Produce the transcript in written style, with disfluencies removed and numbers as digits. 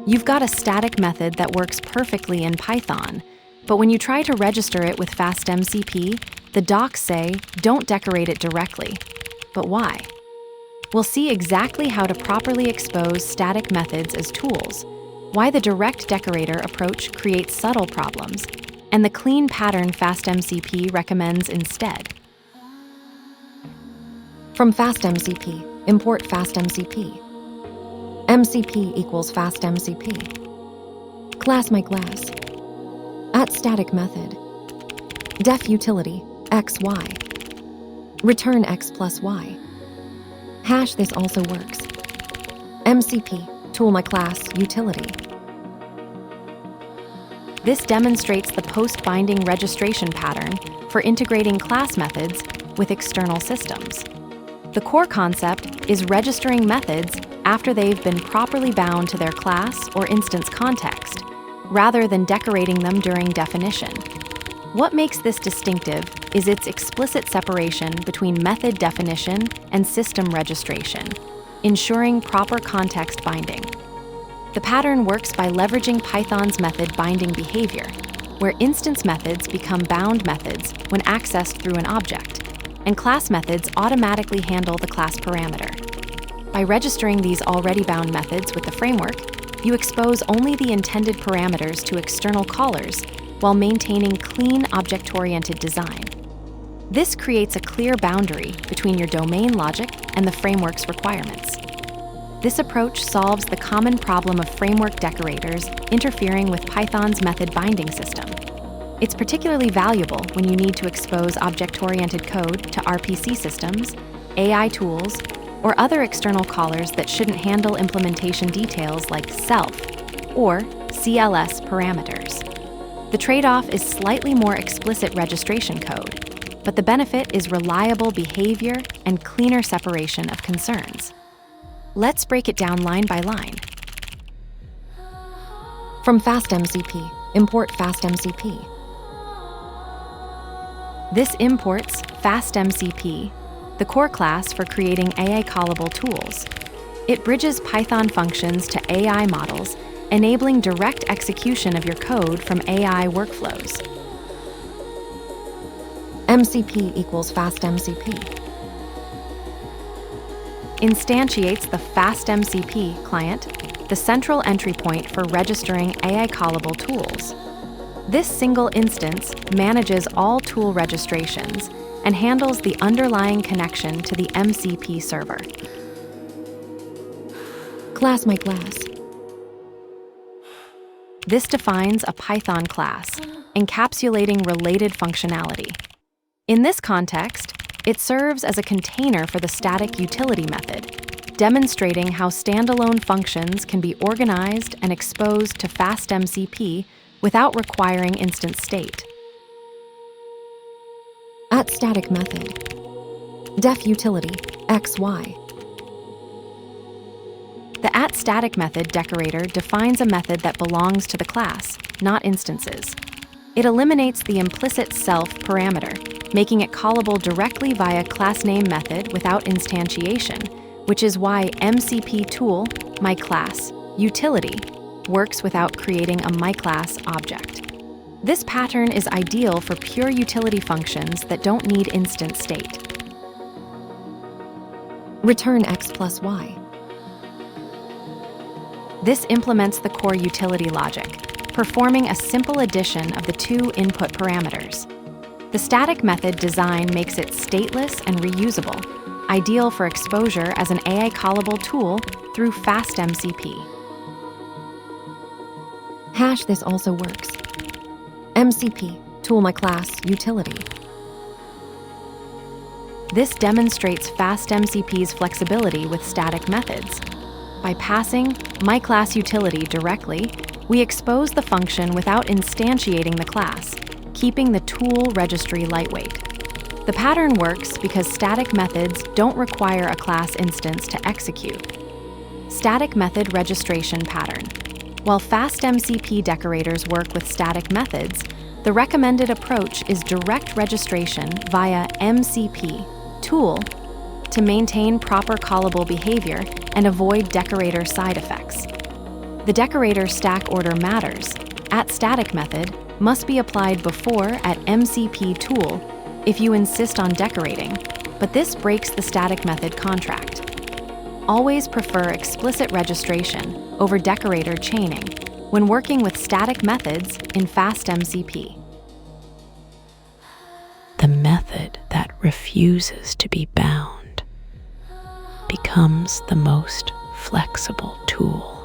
You've got a static method that works perfectly in Python, but when you try to register it with FastMCP, the docs say, don't decorate it directly. But why? We'll see exactly how to properly expose static methods as tools, why the direct decorator approach creates subtle problems, and the clean pattern FastMCP recommends instead. From FastMCP, import FastMCP. MCP equals FastMCP. Class myClass. @static method. Def utility, x, y. Return x plus y. Hash this also works. MCP, tool myClass, utility. This demonstrates the post-binding registration pattern for integrating class methods with external systems. The core concept is registering methods after they've been properly bound to their class or instance context, rather than decorating them during definition. What makes this distinctive is its explicit separation between method definition and system registration, ensuring proper context binding. The pattern works by leveraging Python's method binding behavior, where instance methods become bound methods when accessed through an object, and class methods automatically handle the class parameter. By registering these already bound methods with the framework, you expose only the intended parameters to external callers while maintaining clean object-oriented design. This creates a clear boundary between your domain logic and the framework's requirements. This approach solves the common problem of framework decorators interfering with Python's method binding system. It's particularly valuable when you need to expose object-oriented code to RPC systems, AI tools, or other external callers that shouldn't handle implementation details like self or CLS parameters. The trade-off is slightly more explicit registration code, but the benefit is reliable behavior and cleaner separation of concerns. Let's break it down line by line. From FastMCP, import FastMCP. This imports FastMCP, the core class for creating AI callable tools. It bridges Python functions to AI models, enabling direct execution of your code from AI workflows. MCP equals FastMCP. Instantiates the FastMCP client, the central entry point for registering AI callable tools. This single instance manages all tool registrations and handles the underlying connection to the MCP server. Class myClass. This defines a Python class, encapsulating related functionality. In this context, it serves as a container for the static utility method, demonstrating how standalone functions can be organized and exposed to FastMCP without requiring instance state. @static method. Def utility, x, y. The @static method decorator defines a method that belongs to the class, not instances. It eliminates the implicit self parameter, making it callable directly via className method without instantiation, which is why MCP tool, myClass, utility, works without creating a myClass object. This pattern is ideal for pure utility functions that don't need instant state. Return x plus y. This implements the core utility logic, performing a simple addition of the two input parameters. The static method design makes it stateless and reusable, ideal for exposure as an AI callable tool through FastMCP. Hash this also works. MCP, tool myClass, utility. This demonstrates FastMCP's flexibility with static methods. By passing myClass utility directly, we expose the function without instantiating the class, keeping the tool registry lightweight. The pattern works because static methods don't require a class instance to execute. Static method registration pattern. While FastMCP decorators work with static methods, the recommended approach is direct registration via MCP tool to maintain proper callable behavior and avoid decorator side effects. The decorator stack order matters. At static method must be applied before at MCP tool if you insist on decorating, but this breaks the static method contract. Always prefer explicit registration over decorator chaining when working with static methods in FastMCP. The method that refuses to be bound becomes the most flexible tool.